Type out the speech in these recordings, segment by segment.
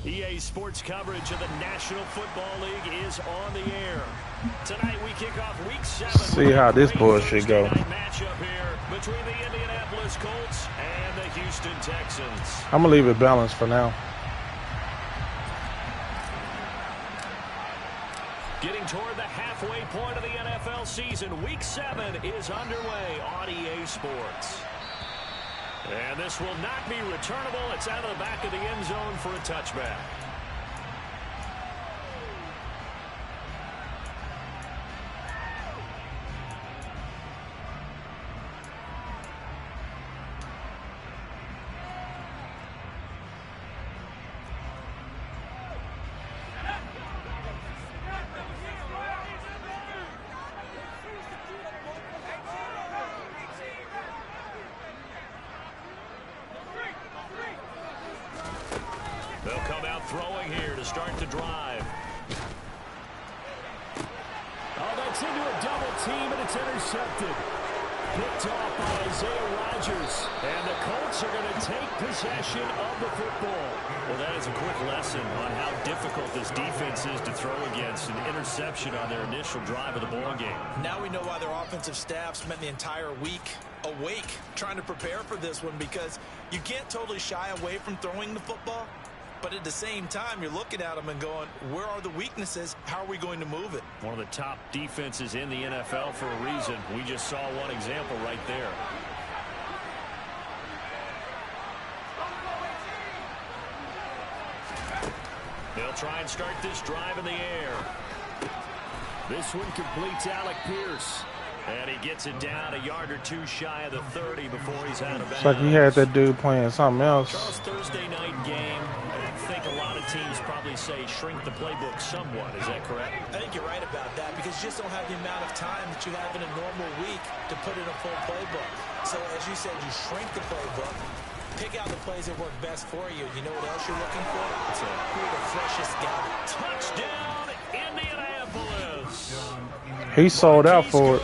EA Sports coverage of the National Football League is on the air. Tonight we kick off Week 7. See how this bullshit go. Matchup here between the Indianapolis Colts and the Houston Texans. I'm gonna leave it balanced for now. Getting toward the halfway point of the NFL season, Week 7 is underway on EA Sports. And this will not be returnable. It's out of the back of the end zone for a touchback. They'll come out throwing here to start the drive. Oh, that's into a double team, and it's intercepted. Picked off by Isaiah Rodgers. And the Colts are going to take possession of the football. Well, that is a quick lesson on how difficult this defense is to throw against. An interception on their initial drive of the ball game. Now we know why their offensive staff spent the entire week awake trying to prepare for this one, because you can't totally shy away from throwing the football. But at the same time, you're looking at them and going, where are the weaknesses? How are we going to move it? One of the top defenses in the NFL for a reason. We just saw one example right there. They'll try and start this drive in the air. This one completes Alec Pierce. And he gets it down a yard or two shy of the 30 before he's out of bounds. It's like he had that dude playing something else. Charles, Thursday night game. I think a lot of teams probably say shrink the playbook somewhat. Is that correct? I think you're right about that, because you just don't have the amount of time that you have in a normal week to put in a full playbook. So as you said, you shrink the playbook, pick out the plays that work best for you. You know what else you're looking for? It's who the freshest guy. Touchdown, Indianapolis. He sold out for it.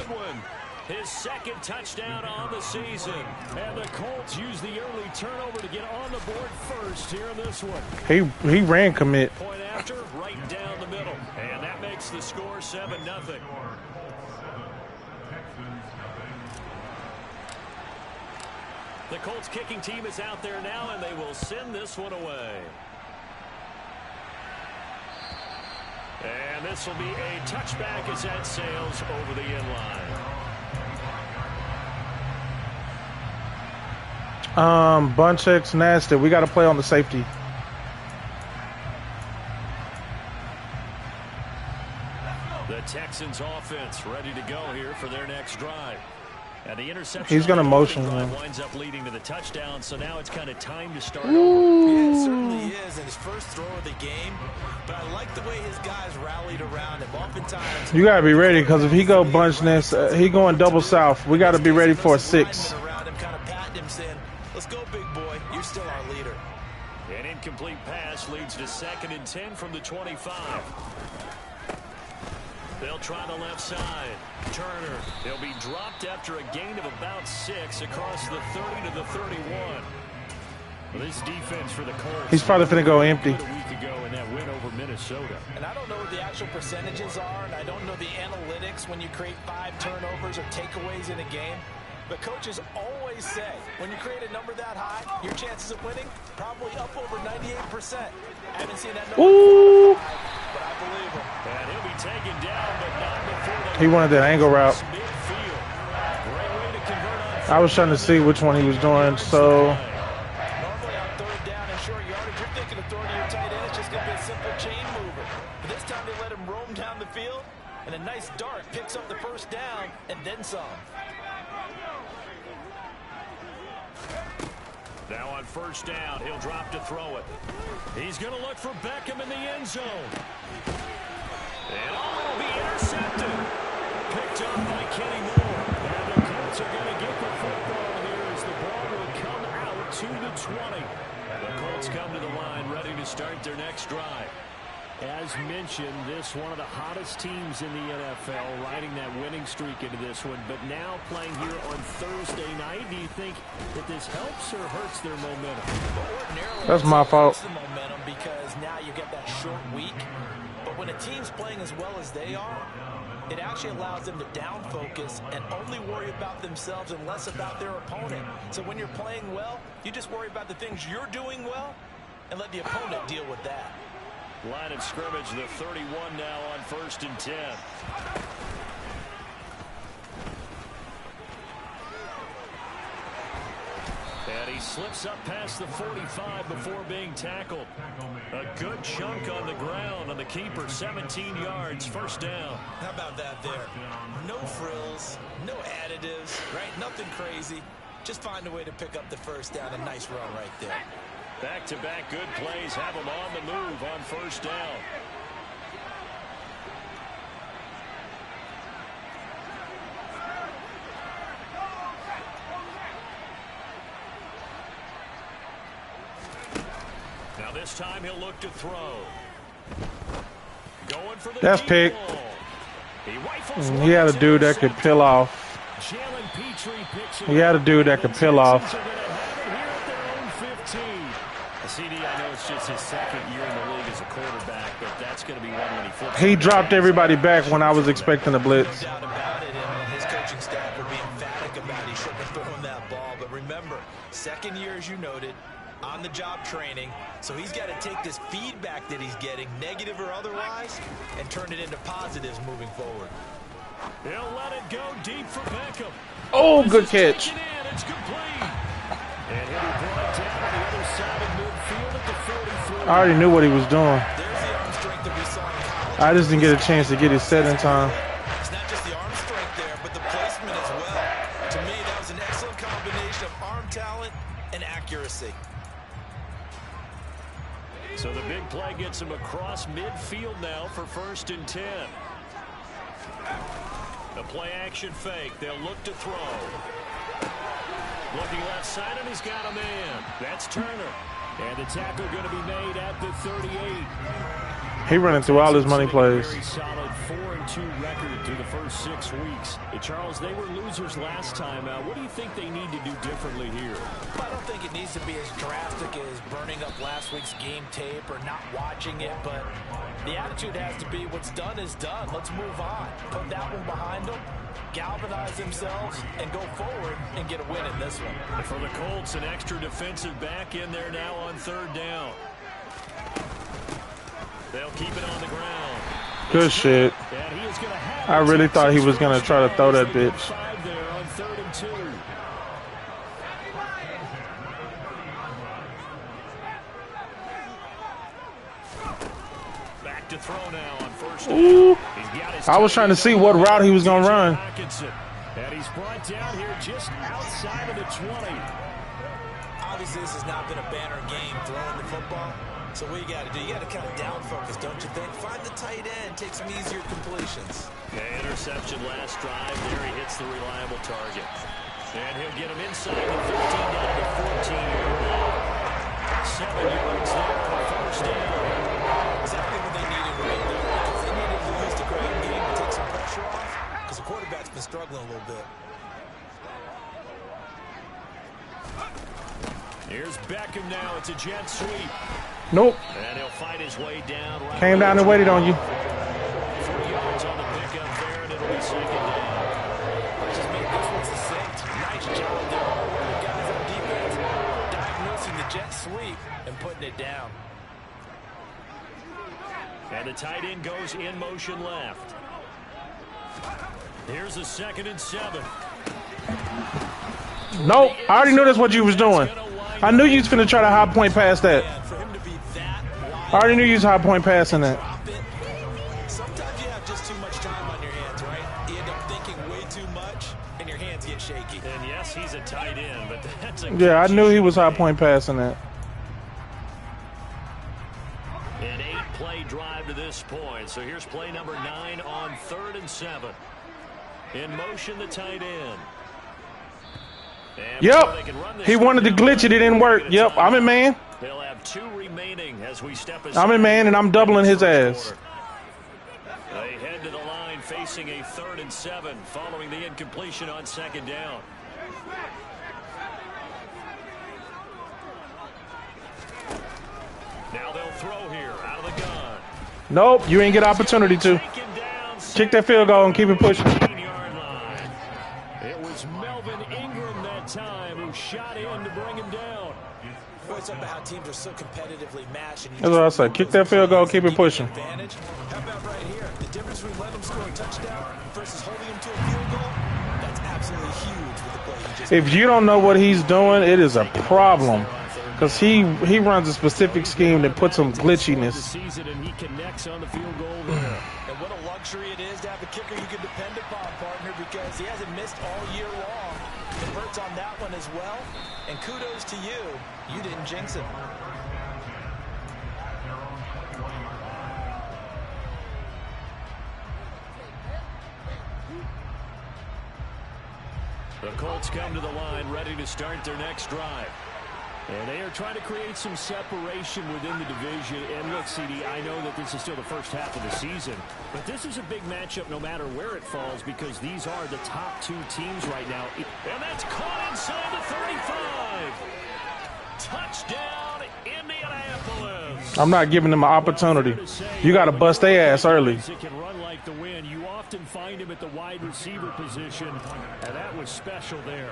His second touchdown on the season. And the Colts use the early turnover to get on the board first here in this one. He ran commit. Point after, right down the middle. And that makes the score 7-0. The Colts kicking team is out there now, and they will send this one away. And this will be a touchback as that sails over the end line. Buncheck's nasty. We got to play on the safety. The Texans offense ready to go here for their next drive. And the interception. He's going to motion him. Winds up leading to the touchdown, so now it's kind of time to start over. Yeah, it certainly is, and his first throw of the game. But I like the way his guys rallied around him. Oftentimes, you got to be ready, because if he go bunch this, he going double south. We got to be ready for a 6. Around him, kind of patting him, saying, "Let's go, big boy. You're still our leader." An incomplete pass leads to 2nd and 10 from the 25. They'll try the left side. Turner, he'll be dropped after a gain of about 6 across the 30 to the 31. Well, this defense for the Colts. He's probably going to go empty. A week ago in that win over Minnesota. And I don't know what the actual percentages are, and I don't know the analytics when you create 5 turnovers or takeaways in a game. But coaches always say, when you create a number that high, your chances of winning probably up over 98%. I haven't seen that number before, but I believe him. And he'll be taken down, but not before he wanted that angle route. I was trying to see which one he was doing, so. Normally on 3rd down and short yardage, you're thinking of throwing to your tight end. It's just going to be a simple chain mover. But this time they let him roam down the field, and a nice dart picks up the 1st down and then some. Now on 1st down, he'll drop to throw it. He's going to look for Beckham in the end zone. And it'll be intercepted. Picked up by Kenny Moore. And the Colts are going to get the football here as the ball will come out to the 20. The Colts come to the line ready to start their next drive. As mentioned, this one of the hottest teams in the NFL, riding that winning streak into this one, but now playing here on Thursday night. Do you think that this helps or hurts their momentum? Well, That's my fault. the momentum because now you get that short week. But when a team's playing as well as they are, it actually allows them to down focus and only worry about themselves and less about their opponent. So when you're playing well, you just worry about the things you're doing well and let the opponent deal with that. Line of scrimmage, the 31 now on 1st and 10. And he slips up past the 45 before being tackled. A good chunk on the ground on the keeper, 17 yards, 1st down. How about that there? No frills, no additives, right? Nothing crazy. Just find a way to pick up the 1st down. A nice run right there. Back-to-back good plays have him on the move on 1st down. Now this time he'll look to throw. Going for the That's deep pick. ball. He rifles He had a one, dude that could intercepted. peel off. Jalen Petrie picks it He had a up. dude that could peel off. The Texans are gonna have it here at their own 15. CD, I know it's just his 2nd year in the league as a quarterback, but that's going to be one when he flips. He dropped everybody back when I was expecting a blitz. No doubt about it, and his coaching staff will be emphatic about he shouldn't have thrown that ball. But remember, 2nd year, as you noted, on-the-job training, so he's got to take this feedback that he's getting, negative or otherwise, and turn it into positives moving forward. He'll let it go deep for Beckham. Oh, This good is catch. taken in. It's complete. And he'll be brought down on the other side of midfield at the 43. I already knew what he was doing. There's the arm strength that we saw in college. I just didn't get a chance to get it set in time. It's not just the arm strength there, but the placement as well. To me, that was an excellent combination of arm talent and accuracy. So the big play gets him across midfield now for 1st and 10. A play action fake. They'll look to throw. Looking left side, and he's got a man. That's Turner. And the tackle going to be made at the 38. He running through all his money plays. Very solid 4-2 record through the first 6 weeks. Hey, Charles, they were losers last time. What do you think they need to do differently here? I don't think it needs to be as drastic as burning up last week's game tape or not watching it, but the attitude has to be what's done is done. Let's move on. Put that one behind them, galvanize themselves, and go forward and get a win in this one. For the Colts, an extra defensive back in there now on 3rd down. They'll keep it on the ground. Good shit. And he is going to have I really thought he was going to try to throw that bitch. 5 there on 3rd and 2. Back to throw now on 1st down. Ooh. He's got his I was trying to see what route he was going to run. Hawkinson. And he's brought down here just outside of the 20. Obviously, this has not been a banner game throwing the football. So what you got to do, you got to kind of down focus, don't you think? Find the tight end, take some easier completions. Okay, interception last drive. There he hits the reliable target. And he'll get him inside the 15 down to the 14-yard line. 7 yards there on 1st down. Exactly what they needed right there, because they needed to use the ground game to take some pressure off, because the quarterback's been struggling a little bit. Here's Beckham now. It's a jet sweep. Nope. And he'll fight his way down. Right Came down and waited on you. 3 yards on the pickup there, and it'll be 2nd down. Just make this one succinct. Nice job there. The guys on defense diagnosing the jet sweep and putting it down. And the tight end goes in motion left. Here's a 2nd and 7. Nope. I already knew that's what you was doing. I knew you was finna try to high point pass that. And for him to be that wide, I already knew you was high point passing that. drop it. Sometimes you have just too much time on your hands, right? You end up thinking way too much, and your hands get shaky. And yes, he's a tight end, but that's a Yeah, I knew he was high point passing that. An 8-play drive to this point. So here's play number 9 on 3rd and 7. In motion, the tight end. And before they can run Yep. this He wanted to down, glitch it. It didn't work. Yep. I'm in, man. They'll have 2 remaining as we step aside. I'm in man, and I'm doubling his ass. They head to the line facing a 3rd and 7 following the incompletion on 2nd down. Now they'll throw here out of the gun. Nope, you ain't get opportunity to. Kick that field goal and keep it pushing. It was Melvin Ingram that time who shot in to bring him down. It's up how teams are so competitively matched. That's what I said. Kick that field goal, keep it pushing. How about right here? The difference between letting them score a touchdown versus holding them to a field goal? That's absolutely huge with the play he just If you don't know what he's doing, it is a problem. Because he runs a specific scheme that puts some glitchiness. And he connects on the field goal there. And what a luxury it is to have a kicker you can depend upon, partner, because he hasn't missed all year long. Converts on that one as well. And kudos to you. You didn't jinx him. The Colts come to the line ready to start their next drive. And they are trying to create some separation within the division. And look, CD, I know that this is still the first half of the season, but this is a big matchup no matter where it falls because these are the top 2 teams right now. And that's caught inside the 35. Touchdown, Indianapolis. I'm not giving them an opportunity. You got to bust their ass early. It can run like the wind. You often find him at the wide receiver position, and that was special there.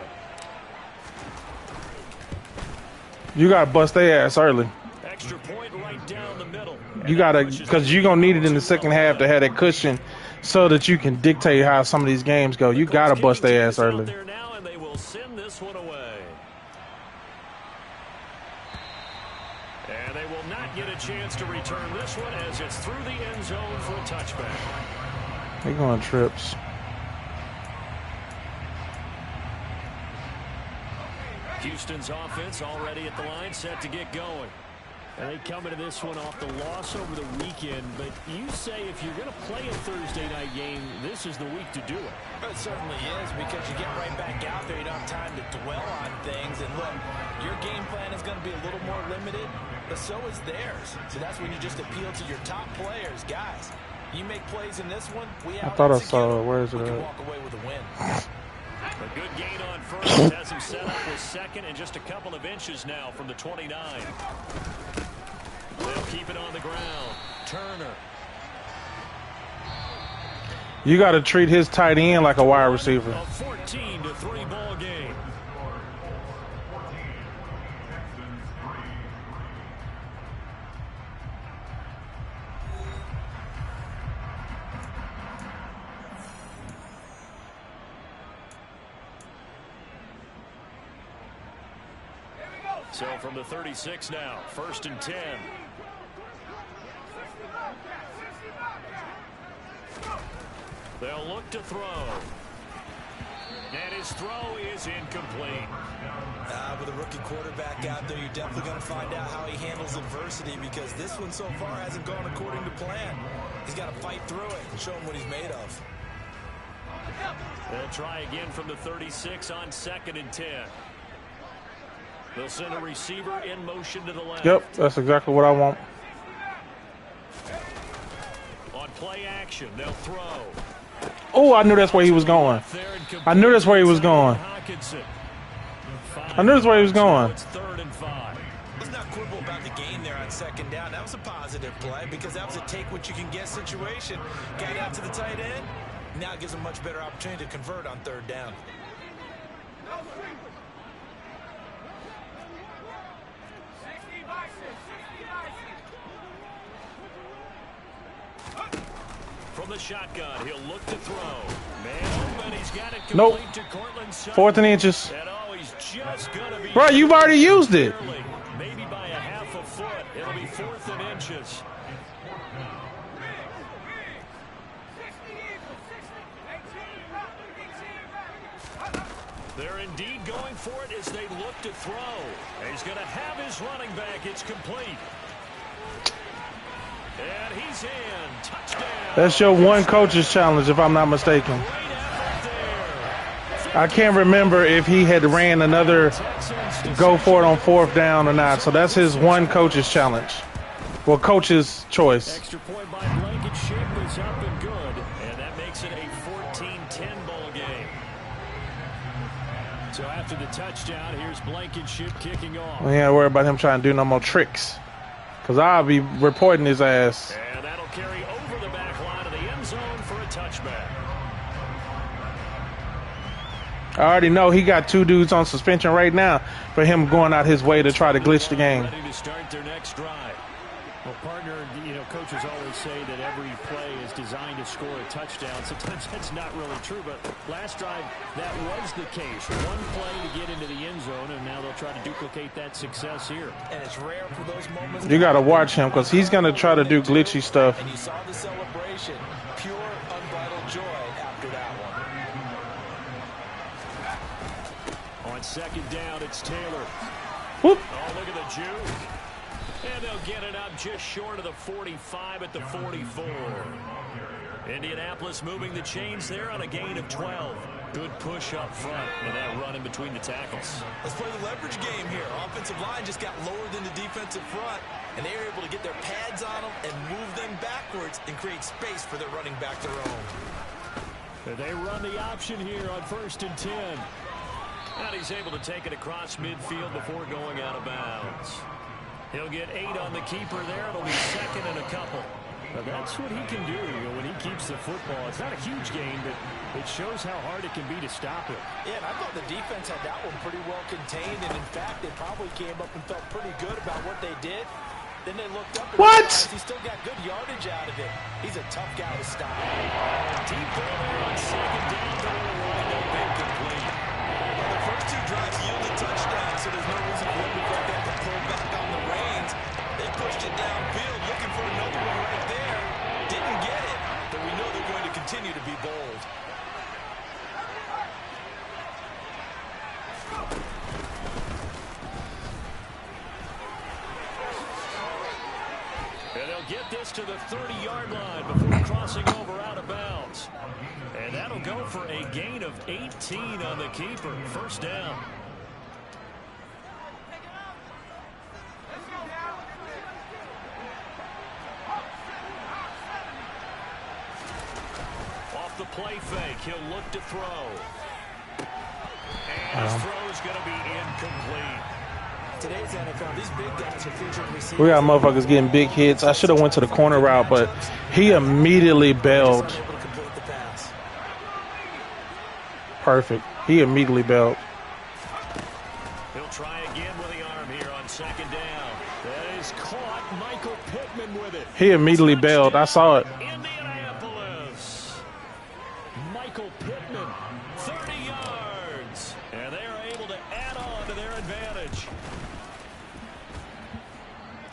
You got to bust their ass early. Extra point right down the middle. You got to, because you're going to need it in the second half to have that cushion so that you can dictate how some of these games go. You got to bust their ass early. There now, and they will send this one away. And they will not get a chance to return this one as it's through the end zone for a touchback. They're going trips. Houston's offense already at the line, set to get going. And they come into this one off the loss over the weekend, but you say if you're going to play a Thursday night game, this is the week to do it. It certainly is, because you get right back out there. You don't have time to dwell on things. And look, your game plan is going to be a little more limited, but so is theirs. So that's when you just appeal to your top players. Guys, you make plays in this one, we I thought I saw it. Where is it we can at? walk away with a win. A good gain on first has him set up with 2nd and just a couple of inches now from the 29. They'll keep it on the ground. Turner. You got to treat his tight end like a wide receiver. A 14-3 ball game. So from the 36 now, 1st and 10. They'll look to throw. And his throw is incomplete. With a rookie quarterback out there, you're definitely going to find out how he handles adversity, because this one so far hasn't gone according to plan. He's got to fight through it and show him what he's made of. They'll try again from the 36 on 2nd and 10. They'll send a receiver in motion to the left. Yep, that's exactly what I want. On play action, they'll throw. Oh, I knew that's where he was going. I knew that's where he was going. I knew that's where he was going. It's 3rd and 5. Let's not quibble about the gain there on 2nd down. That was a positive play, because that was a take-what-you-can-get situation. Got out to the tight end. Now it gives a much better opportunity to convert on 3rd down. From the shotgun, he'll look to throw. Man, open, he's got it complete Nope. to Cortland Sutton. 4th and inches. And oh, he's just gonna be Bro, you've already used it. barely, maybe by a half a foot. It'll be 4th and inches. They're indeed going for it as they look to throw. And he's going to have his running back. It's complete. And he's in. Touchdown. That's your one coach's challenge, if I'm not mistaken. Great effort there. I can't remember if he had ran another go for it on 4th down or not. So that's his one coach's challenge. Well, coach's choice. Extra point by Blankenship is up and good, and that makes it a 14-10 ball game. So after the touchdown, here's Blankenship kicking off. We ain't worry about him trying to do no more tricks, because I'll be reporting his ass. And that'll carry over the back line of the end zone for a touchback. I already know he got 2 dudes on suspension right now for him going out his way to try to glitch the game. Ready to start their next drive. Well, partner, you know, coaches always say that every play is designed to score a touchdown. Sometimes that's not really true, but last drive, that was the case. One play to get into the end zone, and now they'll try to duplicate that success here. And it's rare for those moments. You got to watch him because he's going to try to do glitchy stuff. And you saw the celebration. Pure, unbridled joy after that one. On second down, it's Taylor. Whoop. Oh, look at the juke. And they'll get it up just short of the 45 at the 44. Indianapolis moving the chains there on a gain of 12. Good push up front and that run in between the tackles. Let's play the leverage game here. Offensive line just got lower than the defensive front, and they were able to get their pads on them and move them backwards and create space for their running back their own. And they run the option here on 1st and 10. And he's able to take it across midfield before going out of bounds. He'll get 8 on the keeper there. It'll be 2nd and a couple. But that's what he can do when he keeps the football. It's not a huge gain, but it shows how hard it can be to stop it. Yeah, and I thought the defense had that one pretty well contained. And, in fact, they probably came up and felt pretty good about what they did. Then they looked up and realized he still got good yardage out of it. He's a tough guy to stop. Deep there on 2nd down. They'll wind up incomplete. Well, the first 2 drives yielded touchdowns, so there's no reason for them to go back and pull back on the reins. They pushed it downfield, looking for another one right there. Didn't get it, but we know they're going to continue to be bold. And they'll get this to the 30-yard line before crossing over out of bounds. And that'll go for a gain of 18 on the keeper. 1st down. Off the play fake, he'll look to throw. And his throw's going to be incomplete. Today's NFL, these big guys are featured receivers. We got motherfuckers getting big hits. I should have went to the corner route, but he immediately bailed. Perfect. He immediately bailed. He'll try again with the arm here on 2nd down. That is caught. Michael Pittman with it. He immediately bailed. I saw it. Indianapolis. Michael Pittman, 30 yards. And they are able to add on to their advantage.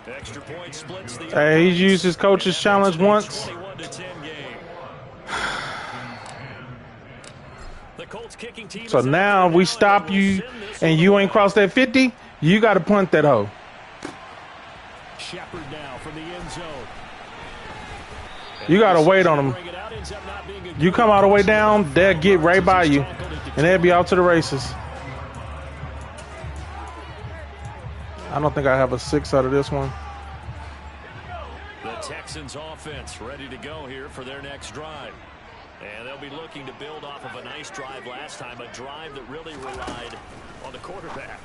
Extra point splits the... Hey, he's used his coach's challenge once. 21-10 game. So now we stop you and you ain't crossed that 50, you got to punt that hoe. Shepard now from the end zone. You got to wait on them. You come all the way down, they'll get right by you, and they'll be out to the races. I don't think I have a 6 out of this one. The Texans offense ready to go here for their next drive. And they'll be looking to build off of a nice drive last time, a drive that really relied on the quarterback.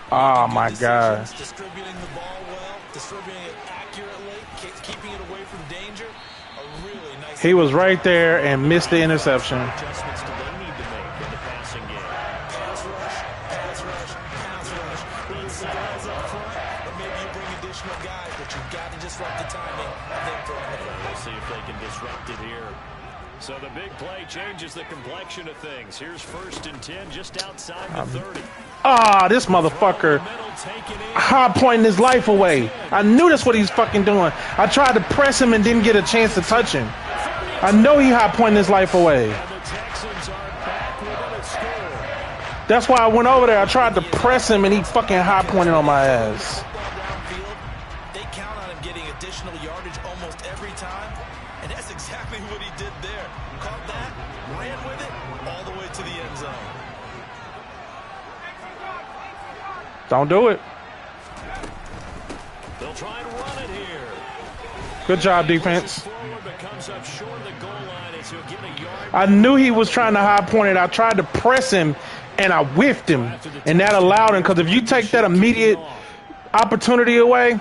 Oh, my God. Distributing the ball well, distributing it accurately, keeping it away from danger. A really nice. He was right there and missed the interception. Adjustments do they need to make in the passing game? Pass rush, pass rush, pass rush. Inside guys up front, or maybe you bring additional guys, but you've got to disrupt the timing and then throw it. We'll see if they can disrupt it here. So the big play changes the complexion of things. Here's 1st and 10 just outside the 30. Ah, this motherfucker high pointing his life away. I knew that's what he's fucking doing. I tried to press him and didn't get a chance to touch him. I know he high pointing his life away. That's why I went over there. I tried to press him and he fucking high pointed on my ass. They count on him getting additional yardage almost every time. And that's exactly what he did there. Caught that, ran run with it all the way to the end zone. Don't do it. They'll try and run it here. Good job, defense. Forward, but comes up short of the goal line as he'll get a yard. I knew he was trying to high point it. I tried to press him, and I whiffed him. And that allowed him, because if you take that immediate opportunity away,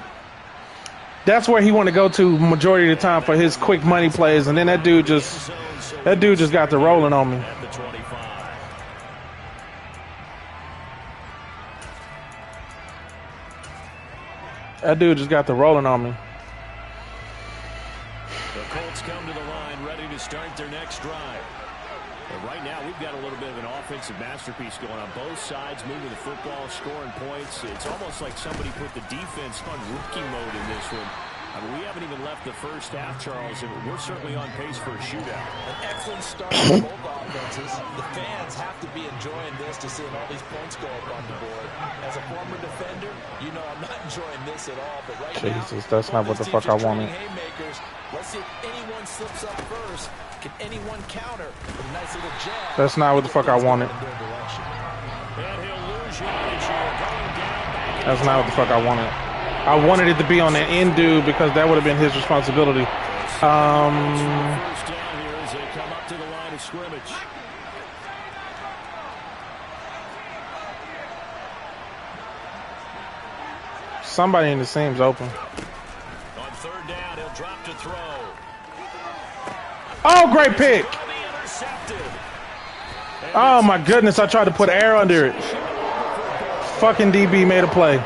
that's where he want to go to majority of the time for his quick money plays. And then that dude just got the rolling on me. At the 25. That dude just got the rolling on me. The Colts come to the line ready to start their next drive. And right now we've got a little bit of an offensive masterpiece going on both sides, moving the football, scoring points. It's almost like somebody put the defense on rookie mode in this one. I mean, we haven't even left the first half, Charles, and we're certainly on pace for a shootout. An excellent start for both offenses. The fans have to be enjoying this to seeing all these points go up on the board. As a former defender, you know I'm not enjoying this at all. But right Jesus, now, that's not what the fuck I wanted. Haymakers. Let's see if anyone slips up first. Can anyone counter with a nice little jab? That's not what the fuck I wanted. And he'll lose yardage here, going down. That's not what the fuck I wanted. I wanted it to be on the end dude because that would have been his responsibility. First down here as they come up to the line of scrimmage. Somebody in the seam's open. On third down, he'll drop to throw. Oh, great pick. Oh, my goodness. I tried to put air under it. Fucking DB made a play.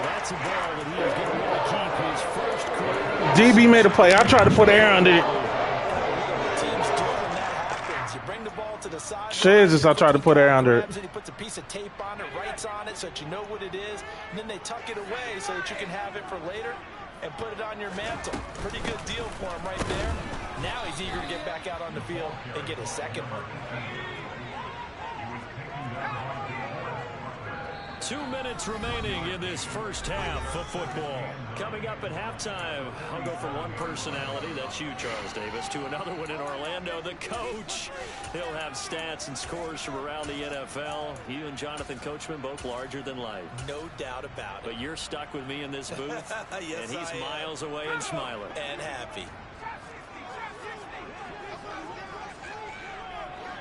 DB made a play. I tried to put air under it. Jesus, I tried to put air under it. He puts a piece of tape on it, writes on it so that you know what it is, and then they tuck it away so that you can have it for later and put it on your mantle. Pretty good deal for him right there. Now he's eager to get back out on the field and get his second one. 2 minutes remaining in this first half of football. Coming up at halftime, I'll go from one personality, that's you, Charles Davis, to another one in Orlando, the coach. He'll have stats and scores from around the NFL. You and Jonathan Coachman both larger than life. No doubt about it. But you're stuck with me in this booth, yes, and he's miles away and smiling. And happy.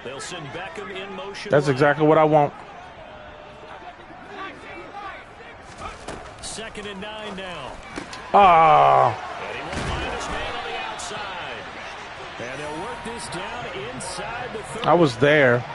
They'll send Beckham in motion. That's exactly what I want. 2nd and 9 now. Ah. And he will find his man on the outside. And they'll work this down inside the 30. I was there.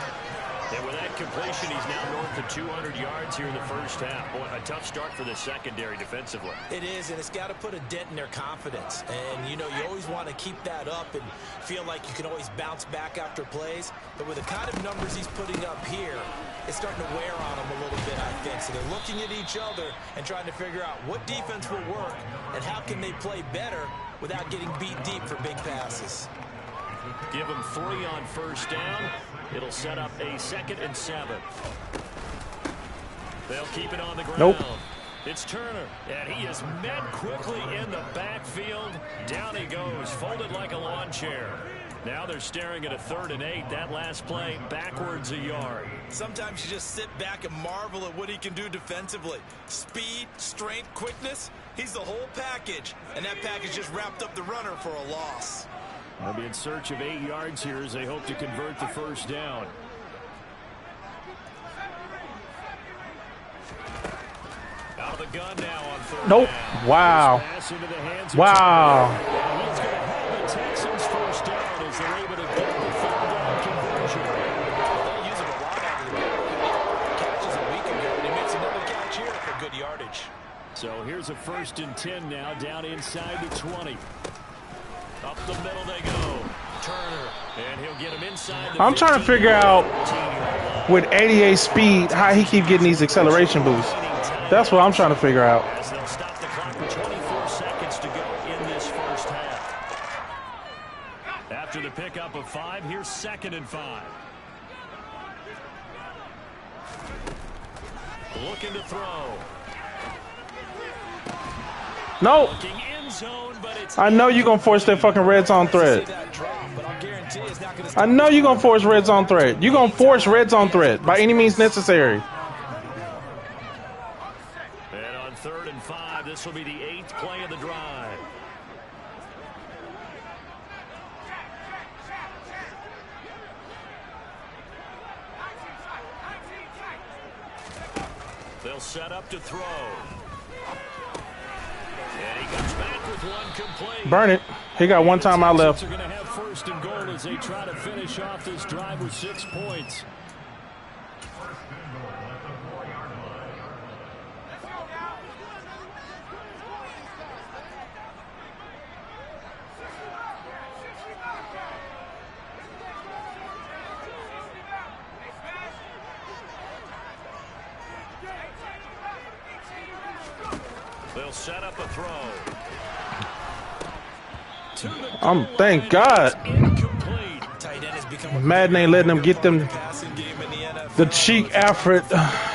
And with that completion, he's now north of 200 yards here in the first half. Boy, a tough start for the secondary defensively. It is, and it's got to put a dent in their confidence. And, you know, you always want to keep that up and feel like you can always bounce back after plays. But with the kind of numbers he's putting up here, it's starting to wear on them a little bit, I think. So they're looking at each other and trying to figure out what defense will work and how can they play better without getting beat deep for big passes. Give him 3 on first down. It'll set up a 2nd and 7. They'll keep it on the ground. Nope. It's Turner, and he is met quickly in the backfield. Down he goes, folded like a lawn chair. Now they're staring at a 3rd and 8. That last play, backwards a yard. Sometimes you just sit back and marvel at what he can do defensively. Speed, strength, quickness, he's the whole package. And that package just wrapped up the runner for a loss. They'll be in search of 8 yards here as they hope to convert the first down. Out of the gun now on 3rd Nope. down. Wow. Pass into the hands of Wow. Turner. And he's going to have the Texans first down as they're able to get the 3rd down conversion. They'll use it a lot out of the catches a week ago, and he makes another catch here for good yardage. So here's a 1st and 10 now, down inside the 20. Up the middle they go. Turner, and he'll get him inside the I'm trying to figure out with 88 speed how he keep getting these acceleration boosts. That's what I'm trying to figure out. As they'll stop the clock with 24 seconds to go in this first half. After the pickup of 5, here's 2nd and 5. Looking to throw. No. Looking end zone, but it's I know you're going to force that fucking red zone thread. But I'll guarantee I know you're going to force red zone threat. You're going to force red zone threat by any means necessary. And on 3rd and 5, this will be the 8th play of the drive. They'll set up to throw. And he comes back with one complete. Burn it. He got one time out left. They're going to have 1st and goal as they try to finish off this drive with 6 points. They'll set up a throw. Thank God. Madden ain't letting them get them the cheek Alfred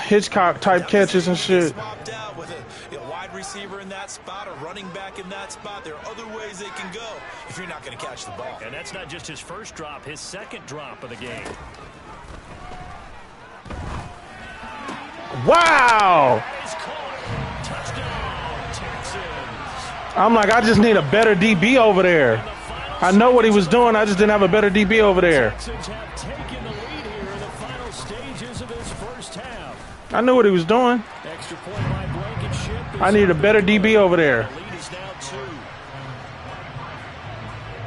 Hitchcock type catches and shit. Wide receiver in that spot, a running back in that spot. There are other ways they can go if you're not going to catch the ball. And that's not just his first drop, his 2nd drop of the game. Wow. Touchdown, Texans. I'm like, I just need a better DB over there. I know what he was doing. I just didn't have a better DB over there. Texans have taken the lead here in the final stages of this first half. I knew what he was doing. Extra point by Blankenship. I need a better DB over there. The lead is now 2.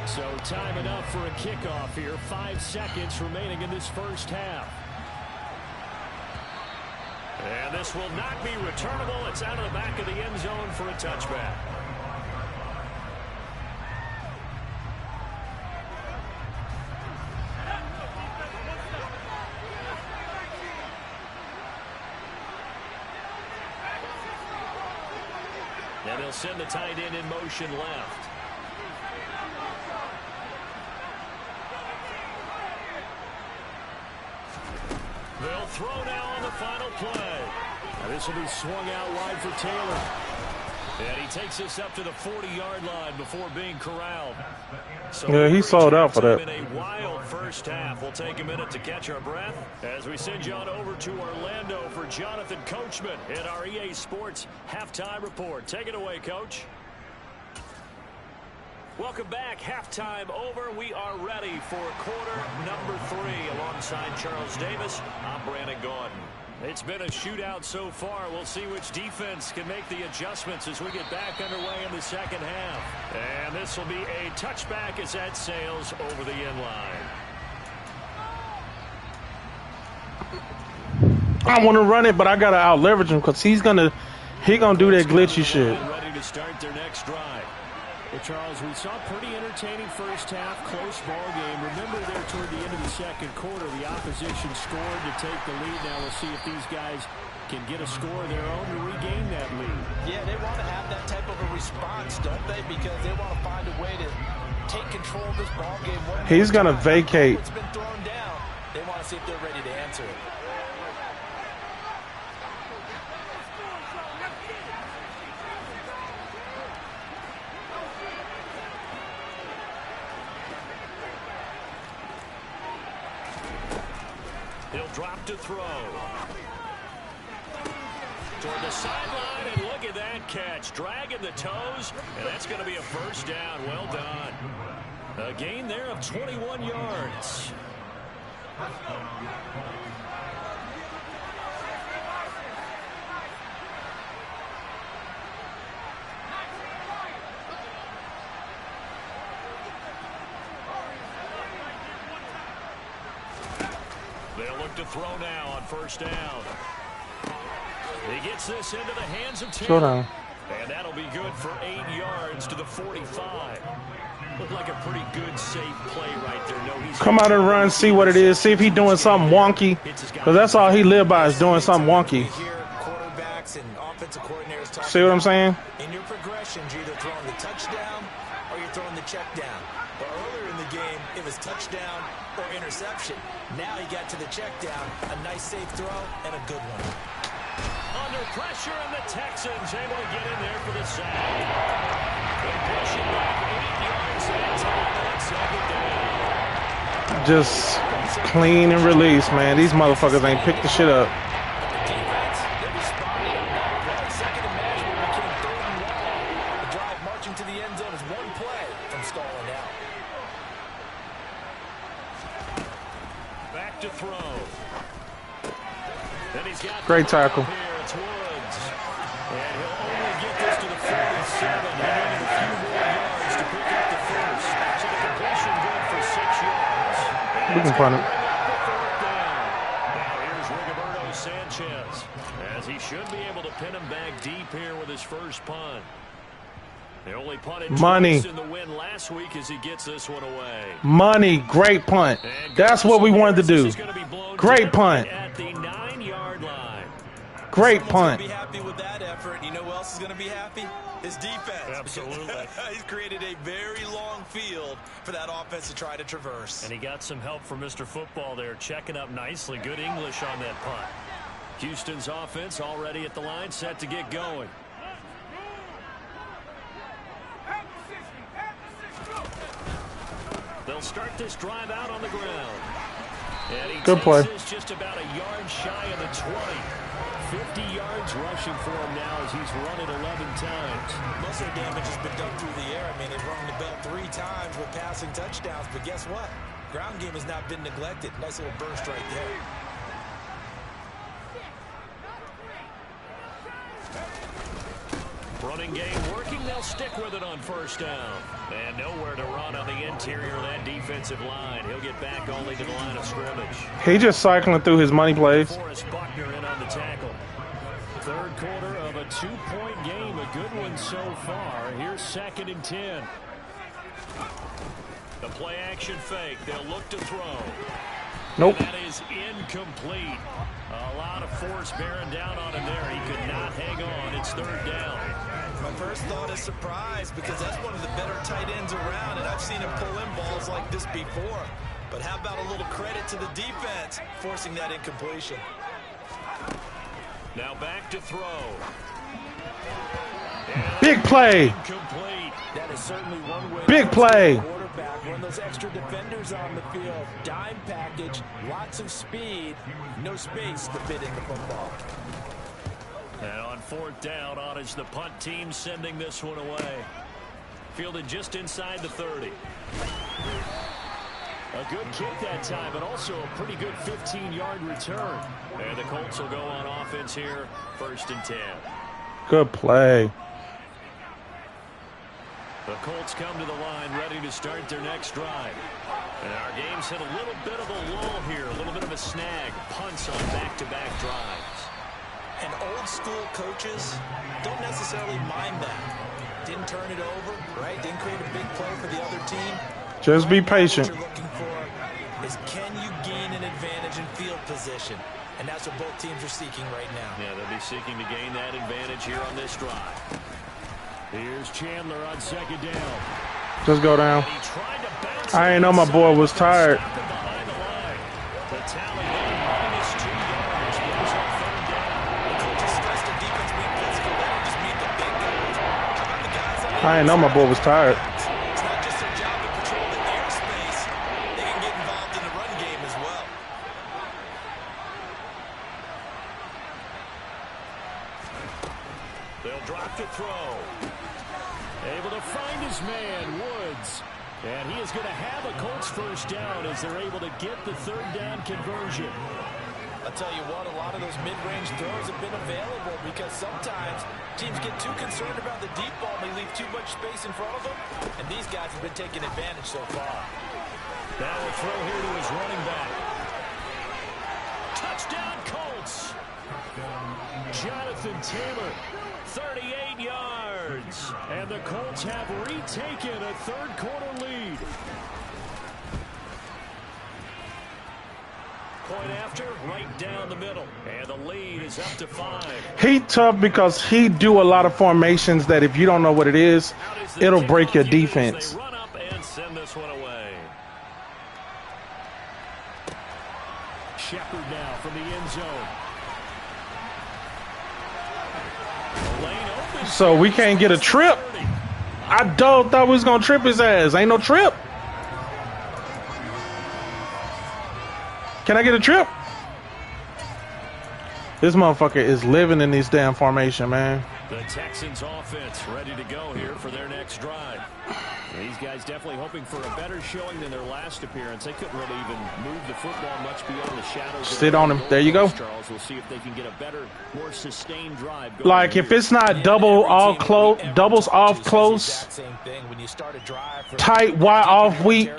So time enough for a kickoff here. 5 seconds remaining in this first half. And this will not be returnable. It's out of the back of the end zone for a touchback. And they'll send the tight end in motion left. They'll throw now on the final play. Now this will be swung out wide for Taylor. And he takes this up to the 40-yard line before being corralled. So yeah, he sold out for that. In a wild first half. We'll take a minute to catch our breath as we send you on over to Orlando for Jonathan Coachman in our EA Sports Halftime Report. Take it away, Coach. Welcome back. Halftime over. We are ready for quarter number 3 alongside Charles Davis. I'm Brandon Gordon. It's been a shootout so far. We'll see which defense can make the adjustments as we get back underway in the second half. And this will be a touchback as that sails over the end line. I want to run it, but I got to out-leverage him because he gonna do that glitchy shit. Ready to start their next drive. Well, Charles, we saw a pretty entertaining first half, close ball game. Remember there toward the end of the second quarter, the opposition scored to take the lead. Now we'll see if these guys can get a score of their own to regain that lead. Yeah, they want to have that type of a response, don't they? Because they want to find a way to take control of this ball game. He's going to vacate. It's been thrown down. They want to see if they're ready to answer it. He'll drop to throw. Toward the sideline, and look at that catch. Dragging the toes, and that's going to be a first down. Well done. A gain there of 21 yards. They'll look to throw now on first down. He gets this into the hands of Taylor. Slow down. And that'll be good for 8 yards to the 45. Looked like a pretty good, safe play right there. No, he's Come out and run, see what it is, see if he's doing something wonky. Because that's all he lived by is doing something wonky. Quarterbacks and offensive coordinators talk See what I'm saying? in your progressions, you're either throwing the touchdown or you're throwing the check down. But earlier in the game, it was touchdown or interception. Now he got to the check down, a nice safe throw, and a good one. under pressure, and the Texans able to get in there for the sack. They push it back 8 yards that time on second down. Just clean and release, man. These motherfuckers ain't picked the shit up. Defense, they responded on that play. Second and manageable became third and long. The drive marching to the end zone is one play from stalling out. Back to throw. Then he's got Great tackle. here. It's Woods. And he'll only get this to the 47. He needed a few more yards to pick up the first. So the completion good for 6 yards. We can punt it. Now here's Rigoberto Sanchez, as he should be able to pin him back deep here with his first punt. They only punted Money. twice in the win last week as he gets this one away. Money. Great punt. That's what we wanted to do. Great punt. At the 9-yard line. Great Someone's punt. gonna be happy with that effort. You know who else is going to be happy? His defense. Absolutely. He's created a very long field for that offense to try to traverse. And he got some help from Mr. Football there, checking up nicely. Good English on that punt. Houston's offense already at the line, set to get going. They'll start this drive out on the ground. And he Good play. takes this just about a yard shy of the 20. 50 yards rushing for him now as he's run it 11 times. Most of the damage has been done through the air. I mean, they've rung the bell 3 times with passing touchdowns, but guess what? Ground game has not been neglected. Nice little burst right there. Running game working. They'll stick with it on first down. And nowhere to run on the interior of that defensive line. He'll get back only to the line of scrimmage. He just cycling through his money plays. Forrest Buckner in on the tackle. Third quarter of a 2-point game. A good one so far. Here's 2nd and 10. The play action fake. They'll look to throw. Nope. And that is incomplete. A lot of force bearing down on him there. He could not hang on. It's 3rd down. My first thought is surprise because that's one of the better tight ends around, and I've seen him pull in balls like this before. But how about a little credit to the defense forcing that incompletion? Now back to throw. Big play. Incomplete. That is certainly one way. Big play. Quarterback, run those extra defenders on the field. Dime package, lots of speed, no space to fit in the football. And on 4th down, on is the punt team sending this one away. Fielded just inside the 30. A good kick that time, but also a pretty good 15-yard return. And the Colts will go on offense here, 1st and 10. Good play. The Colts come to the line ready to start their next drive. And our game's hit a little bit of a lull here, a little bit of a snag. Punts on back-to-back drives. And old-school coaches don't necessarily mind that. Didn't turn it over, right? Didn't create a big play for the other team. Just be Right now, patient. what you're looking for is can you gain an advantage in field position? And that's what both teams are seeking right now. Yeah, they'll be seeking to gain that advantage here on this drive. Here's Chandler on 2nd down. Just go down. And he tried to bounce I it ain't know my boy was inside, tired. stopped him behind the line. The tally minus 2 yards. Brings up 3rd down. The coaches stress the defense being physical. That don't just mean the big guys. How about the guys on the I ain't know my boy was tired. It's not just their job to patrol the airspace. They can get involved in the run game as well. They'll drop to throw. Able to find his man, Woods. And he is going to have a Colts first down as they're able to get the 3rd down conversion. I'll tell you what, a lot of those mid-range throws have been available because sometimes teams get too concerned about the deep ball and they leave too much space in front of them. And these guys have been taking advantage so far. Now a throw here to his running back. Touchdown Colts. Jonathan Taylor, 38 yards. And the Colts have retaken a 3rd quarter lead. Point after, right down the middle. And the lead is up to 5. He tough because he do a lot of formations that if you don't know what it is, it'll break your defense. They run up and send this one away. Shepard now from the end zone. Lane opens. So we can't get a trip. I thought we was gonna trip his ass. Ain't no trip. Can I get a trip? This motherfucker is living in these damn formation, man. The Texans offense ready to go here for their next drive. These guys definitely hoping for a better showing than their last appearance. They couldn't really even move the football much beyond the shadows. Sit on him. There you go. Charles, we'll see if they can get a better, more sustained drive. Like if it's not doubles off close, tight, wide off weak,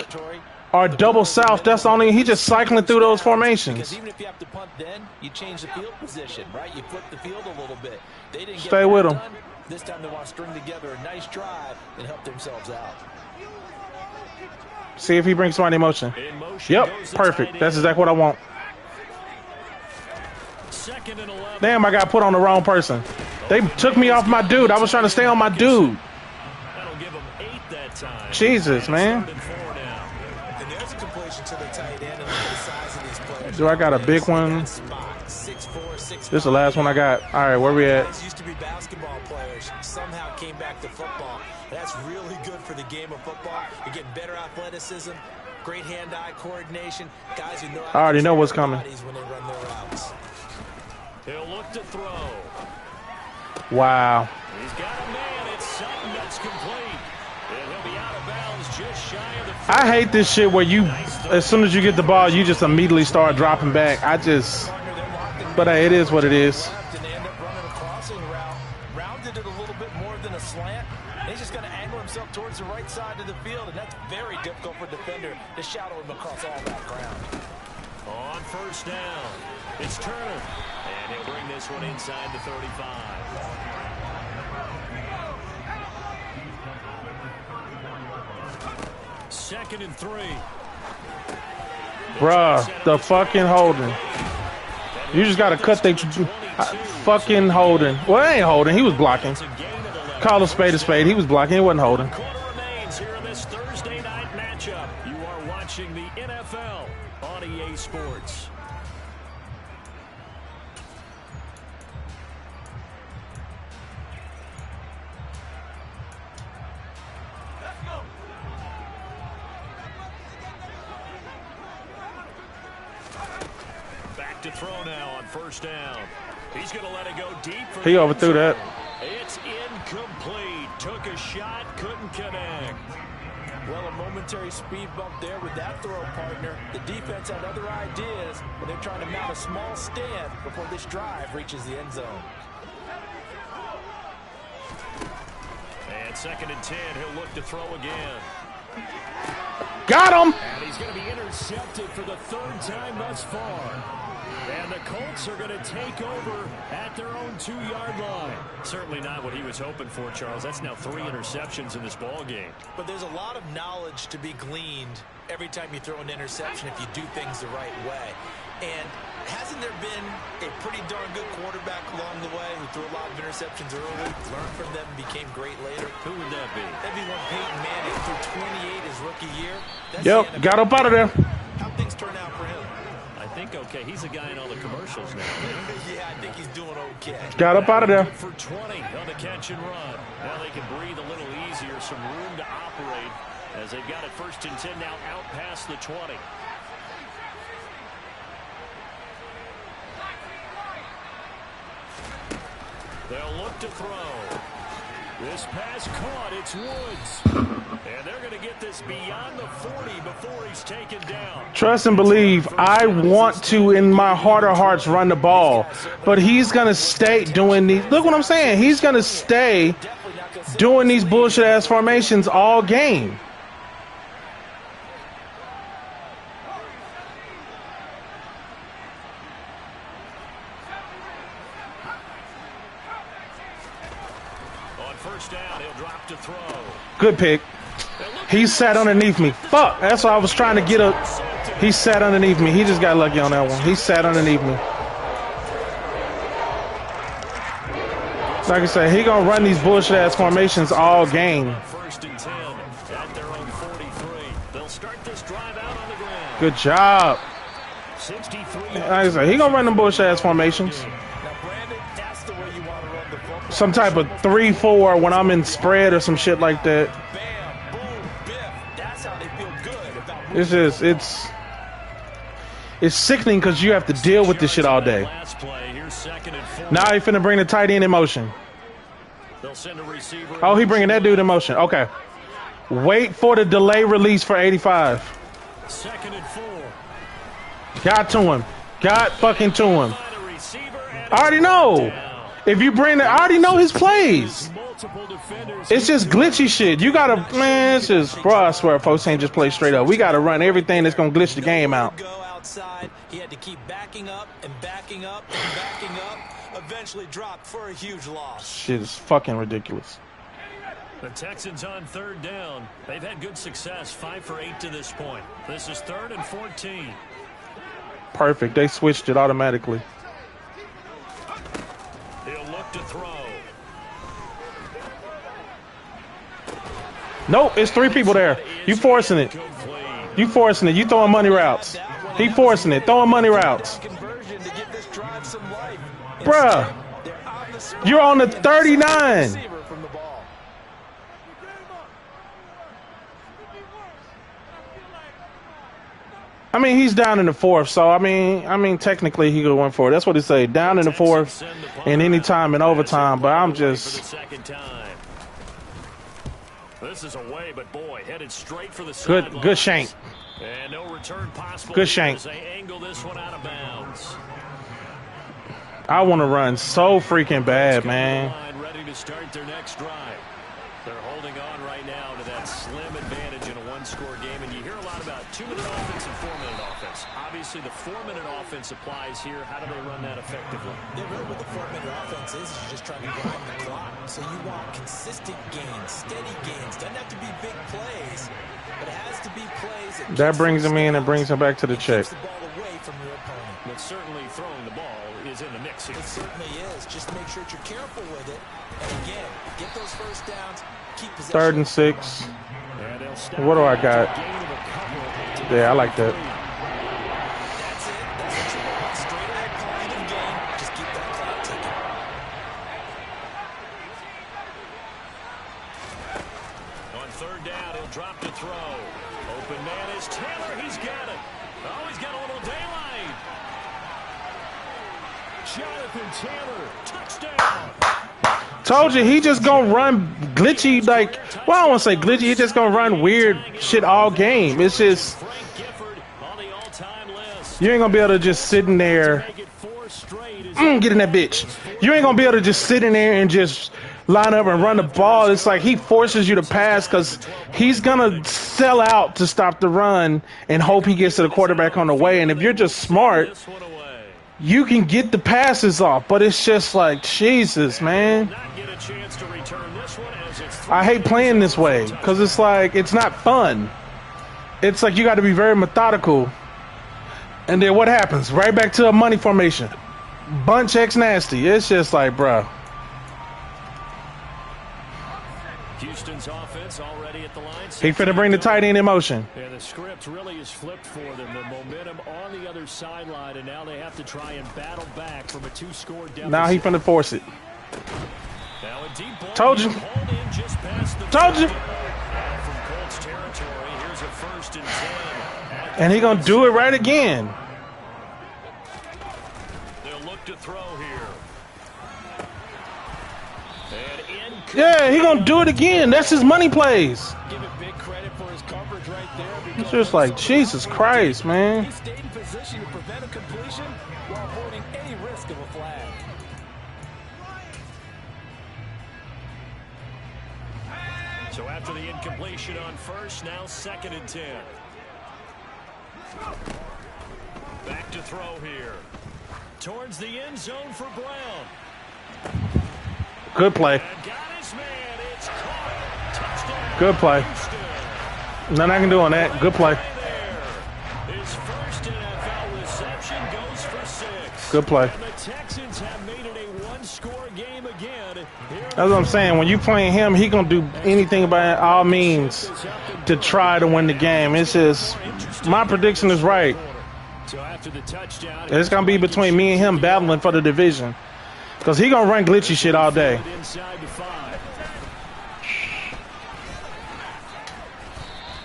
or double south, that's the only. He just cycling through those formations. Because even if you have to punt, then you change the field position, right? You flip the field a little bit. They didn't Stay with him. This time they want to string together a nice drive and help themselves out. See if he brings somebody in motion. Yep, perfect. That's exactly what I want. Damn, I got put on the wrong person. They took me off my dude. I was trying to stay on my dude. Jesus, man. Do I got a big one? This is the last one I got. All right, where we at? Used to be basketball players. Somehow came back to football. That's really good for the game of football. You're getting better athleticism, great hand-eye coordination. Guys who know how I already know what's coming. when they run their routes. He'll look to throw. Wow. He's got a man. It's something that's complete. And he'll be out of bounds just shy of the I hate this shit where you, as soon as you get the ball, you just immediately start dropping back. But hey, it is what it is. And they end up running a crossing route. Rounded it a little bit more than a slant. And he's just going to angle himself towards the right side of the field, and that's very difficult for a defender to shadow him across all that ground. On first down, it's Turner, and he'll bring this one inside the 35. Second and 3. Bruh, the fucking holding. You just got to cut the fucking holding. Well, it ain't holding. He was blocking. Call a spade a spade. He was blocking. He wasn't holding. Quarter remains here in this Thursday night matchup. You are watching the NFL on EA Sports. Back to throw now on first down. He's going to let it go deep. He overthrew that. It's incomplete. Took a shot, couldn't connect. Well, a momentary speed bump there with that throw partner. The defense had other ideas, but they're trying to mount a small stand before this drive reaches the end zone. And second and 10, he'll look to throw again. Got him. And he's going to be intercepted for the third time thus far. And the Colts are going to take over at their own 2-yard line. Certainly not what he was hoping for, Charles. That's now 3 interceptions in this ball game. But there's a lot of knowledge to be gleaned every time you throw an interception if you do things the right way. And hasn't there been a pretty darn good quarterback along the way who threw a lot of interceptions early, learned from them, and became great later? Who would that be? That'd be one Peyton Manning threw 28 his rookie year. That's Yep, got up out of there. How things turn out for him? I think okay. He's a guy in all the commercials now. Yeah, I think he's doing okay. Got up out of there. Good for 20 on the catch and run. Now they can breathe a little easier, some room to operate as they've got it first and 10 now out past the 20. They'll look to throw. This pass caught. It's Woods. And they're going to get this beyond the 40 before he's taken down. Trust and believe. I want to, in my heart of hearts, run the ball. But he's going to stay doing these. Look what I'm saying. He's going to stay doing these bullshit-ass formations all game. First down, he'll drop to throw. Good pick. He sat underneath me. Fuck. That's why I was trying to get up. He sat underneath me. He just got lucky on that one. He sat underneath me. Like I said, he gonna run these bullshit ass formations all game. First and 10 at their own 43. They'll start this drive out on the ground. Good job. 63. Like I said, he gonna run them bullshit ass formations. Some type of 3-4 when I'm in spread or some shit like that. It's just, It's sickening because you have to deal with this shit all day. Now he finna bring the tight end in motion. Oh, he bringing that dude in motion. Okay. Wait for the delay release for 85. 2nd and 4. Got to him. Got fucking to him. I already know. If you bring I already know his plays. It's just glitchy shit. You gotta, man, it's just, bro, I swear, folks ain't just play straight up. We gotta run everything that's gonna glitch the game out. He had to keep backing up and backing up and backing up. Eventually dropped for a huge loss. Shit is fucking ridiculous. The Texans on 3rd down. They've had good success, 5 for 8 to this point. This is 3rd and 14. Perfect. They switched it automatically. He'll look to throw. Nope, it's 3 people there. You forcing it. You forcing it. You throwing money routes. He forcing it. Throwing money routes. Bruh, you're on the 39. I mean, he's down in the 4th, so I mean, technically he could have went for it. That's what he say. Down in the 4th, and any time in overtime. But I'm just this is away, but boy, headed straight for the good shank. And no return possible. Good shank. As they angle this one out of bounds. I want to run so freaking bad, man. Ready to start their next drive. They're holding on right now to that slim advantage in a one-score game, and you hear a lot about 2-minute offense and 4-minute offense. Obviously, the 4-minute offense applies here. How do they run that effectively? Yeah, really what the 4-minute offense is you're just trying to grind the clock. So you want consistent gains, steady gains. Doesn't have to be big plays, but it has to be plays that brings him in and brings him back to the check. The ball away from your opponent. But certainly throwing the ball is in the mix here. It certainly is. Just make sure that you're careful with it. And again, get those first downs. Keep possession. 3rd and 6. What do I got? Yeah, I like that. That's it. That's what you want. Straight ahead kind of game. Just keep that clock ticking. On 3rd down, he'll drop to throw. Open man is Taylor. He's got it. Oh, he's got a little daylight. Jonathan Taylor, touchdown. Told you, he just gonna run glitchy, like, well, I don't want to say glitchy. He just gonna run weird shit all game. It's just, you ain't gonna be able to just sit in there, get in that bitch. You ain't gonna be able to just sit in there and just line up and run the ball. It's like he forces you to pass because he's gonna sell out to stop the run and hope he gets to the quarterback on the way. And if you're just smart, you can get the passes off, but it's just like, Jesus, man. I hate playing this way because it's like, it's not fun. It's like you got to be very methodical. And then what happens? Right back to a money formation. Bunch X nasty. It's just like, bro. Houston's offense already at the line. He finna bring the tight end in motion. And the script really is flipped for them. The momentum on the other sideline, and now they have to try and battle back from a 2-score deficit. Now he finna force it. Now a deep ball. Told you. Told you. From Colts territory, here's a 1st and 10. And he gonna do it right again. They'll look to throw here. Yeah, he gonna do it again. That's his money plays. Give it big credit for his coverage right there. It's just like, Jesus Christ, man. He stayed in position to prevent a completion while avoiding any risk of a flag. So after the incompletion on 1st, now 2nd and 10. Back to throw here. Towards the end zone for Brown. Good play. Good play. Nothing I can do on that. Good play. His first NFL reception goes for 6. Good play. And the Texans have made it a one-score game again. That's what I'm saying. When you playing him, he gonna do anything by all means to try to win the game. It's just, my prediction is right. So after the touchdown, It's gonna be between me and him battling for the division. Because he gonna run glitchy shit all day. Inside the 5.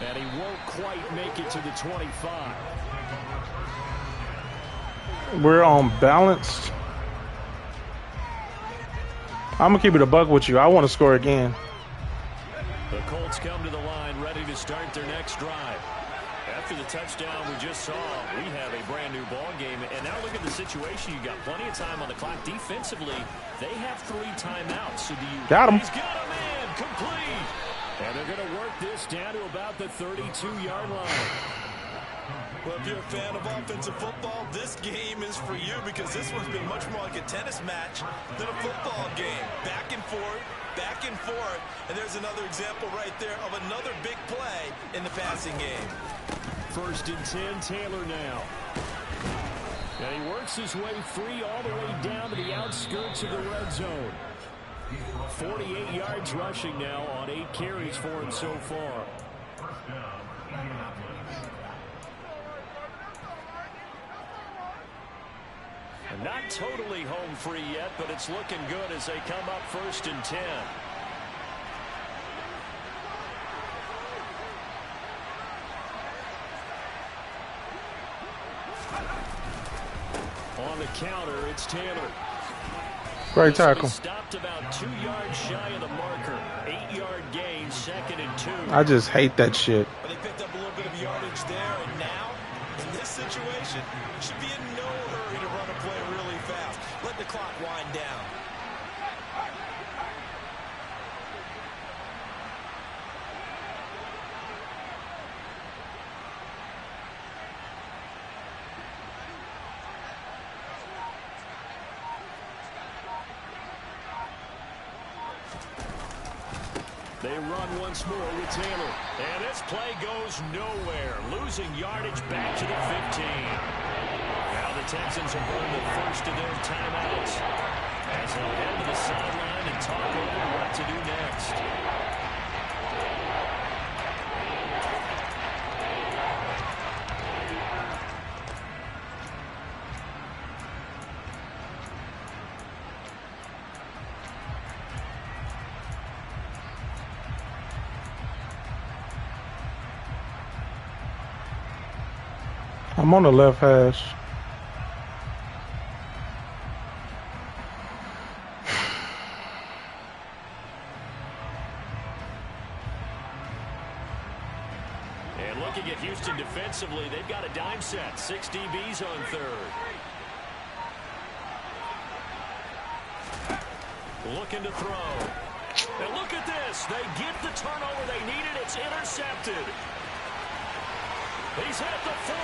And he won't quite make it to the 25. We're on balance. I'm going to keep it a buck with you. I want to score again. The Colts come to the line ready to start their next drive. After the touchdown we just saw, we have a brand new ball game. And now look at the situation. You got plenty of time on the clock. Defensively, they have 3 timeouts. So got him. He's got him in. Complete. And they're going to work this down to about the 32-yard line. Well, if you're a fan of offensive football, this game is for you because this one's been much more like a tennis match than a football game. Back and forth, back and forth. And there's another example right there of another big play in the passing game. 1st and 10, Taylor now. And he works his way free all the way down to the outskirts of the red zone. 48 yards rushing now on 8 carries for him so far. And not totally home free yet, but it's looking good as they come up 1st and 10. On the counter, it's Taylor. Great tackle. Stopped about 2 yards shy of the marker. 8-yard gain, 2nd and 2. I just hate that shit. But they picked up a little bit of yardage there, and now, in this situation, should be in no hurry to run a play really fast. Let the clock wind down. They run once more with Taylor. And this play goes nowhere. Losing yardage back to the 15. Now the Texans have burned the first of their timeouts as they'll head to the sideline and talk over what to do next. I'm on the left hash. And looking at Houston defensively, they've got a dime set. 6 DBs on 3rd. Looking to throw. And look at this. They get the turnover they needed. It's intercepted. He's at the 40.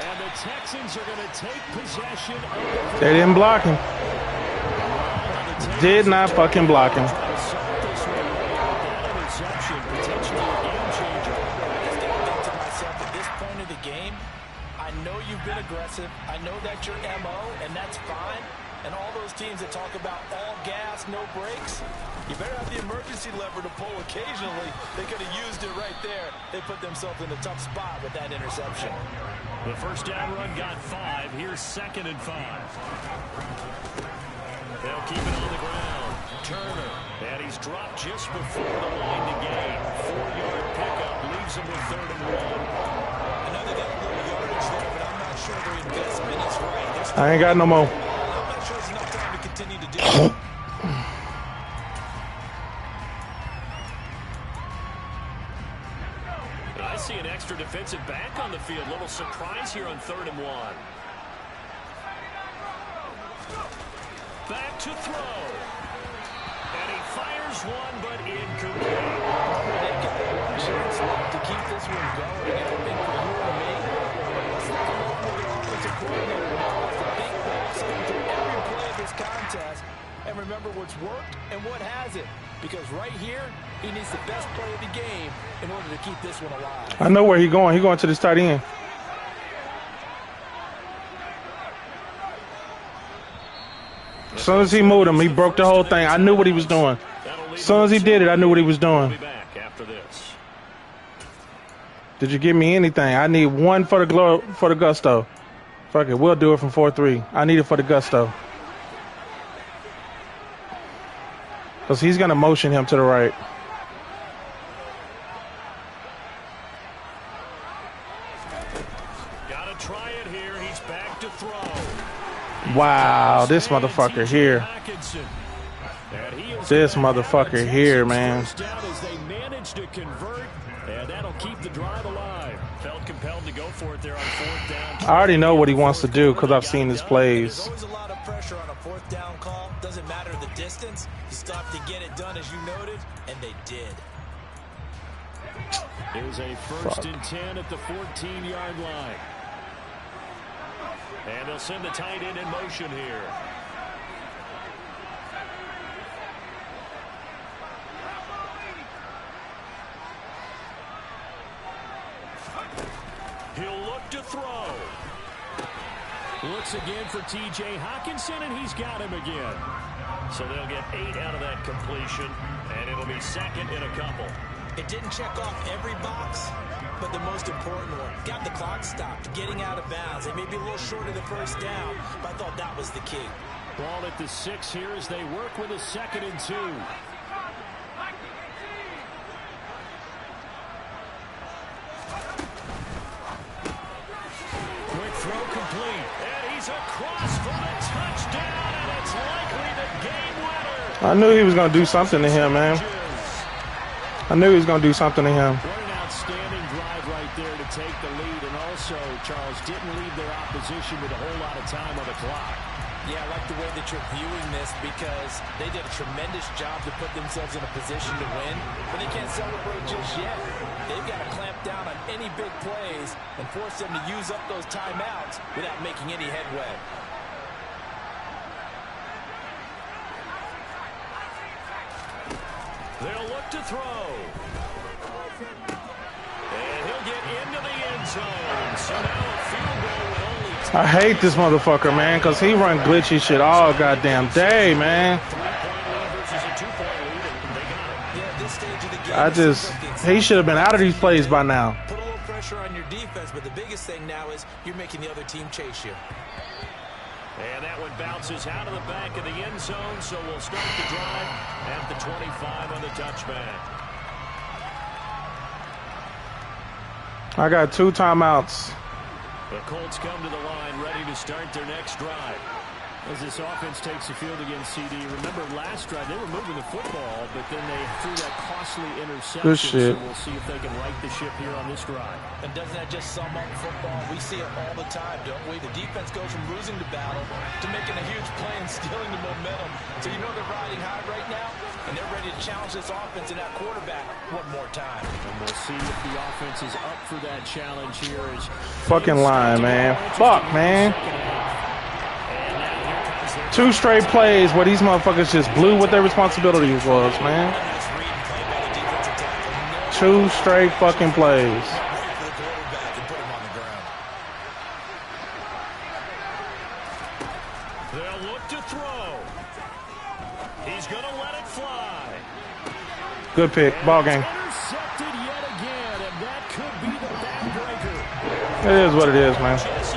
And the Texans are going to take possession of the... They didn't block him. Did not fucking block him. I know you've been aggressive. I know that's your MO, and that's fine. And all those teams that talk about all gas, no brakes, you better have the emergency lever to pull occasionally. They could have used it right there. They put themselves in a tough spot with that interception. The first down run got 5. Here's 2nd and 5. They'll keep it on the ground. Turner. And he's dropped just before the line to gain. 4-yard pickup leaves him with 3rd and 1. I know they got a little yardage there, but I'm not sure their investment is right. I ain't got no more. I'm not sure it's enough time to continue to do it. I see an extra defensive back on the field. Little surprise here on 3rd and 1. Back to throw. And he fires one, but incomplete. They've got one chance left to keep this one going. And I think for you and me, let's look along with the offensive coordinator now. It's a big ball second through every play of this contest. And remember what's worked and what hasn't. Because right here, he needs the best play of the game in order to keep this one alive. I know where he's going. He's going to the tight end. As soon as he moved him, he broke the whole thing. I knew what he was doing. As soon as he did it, I knew what he was doing. Did you give me anything? I need one for the gusto. Fuck it, we'll do it from 4-3. I need it for the gusto. Because he's going to motion him to the right. Got to try it here. He's back to throw. Wow, this motherfucker here. This motherfucker here, man. They managed to convert, and that'll keep the drive alive. Felt compelled to go for it there on 4th down. I already know what he wants to do because I've seen his plays. There's always a lot of pressure on a 4th down call. Doesn't matter the distance. You still have to get it done, as you noted, and they did. Here's a 1st and 10 at the 14-yard line. And they'll send the tight end in motion here. He'll look to throw. Looks again for T.J. Hockenson, and he's got him again. So they'll get 8 out of that completion, and it'll be 2nd and a couple. It didn't check off every box, but the most important one. Got the clock stopped, getting out of bounds. They may be a little short of the 1st down, but I thought that was the key. Ball at the 6 here as they work with a 2nd and 2. Quick throw complete. And he's across for the touchdown, and it's likely the game winner. I knew he was going to do something to him, man. I knew he was going to do something to him. What an outstanding drive right there to take the lead. And also, Charles, didn't leave their opposition with a whole lot of time on the clock. Yeah, I like the way that you're viewing this because they did a tremendous job to put themselves in a position to win, but they can't celebrate just yet. They've got to clamp down on any big plays and force them to use up those timeouts without making any headway. They'll look to throw. And he'll get into the end zone. So now a field goal with only 10. I hate this motherfucker, man, because he run glitchy shit all goddamn day, man. 3-point lead versus a 2-point lead, and they got it. Yeah, at this stage of the game, He should have been out of these plays by now. put a little pressure on your defense, but the biggest thing now is you're making the other team chase you. And that one bounces out of the back of the end zone, so we'll start the drive at the 25 on the touchback. I got 2 timeouts. The Colts come to the line ready to start their next drive. As this offense takes the field against CD. Remember last drive, they were moving the football, but then they threw that costly interception. Good shit. So we'll see if they can right the ship here on this drive. And doesn't that just sum up football? We see it all the time, don't we? The defense goes from losing the battle to making a huge play and stealing the momentum. So you know they're riding high right now, and they're ready to challenge this offense and that quarterback one more time. And we'll see if the offense is up for that challenge here. As Fucking line, man. Fuck, man. 2 straight plays where these motherfuckers just blew what their responsibility was, man. 2 straight fucking plays. They'll look to throw. He's going to let it fly. Good pick. Ball game. Intercepted yet again, and that could be the backbreaker. It is what it is, man. Just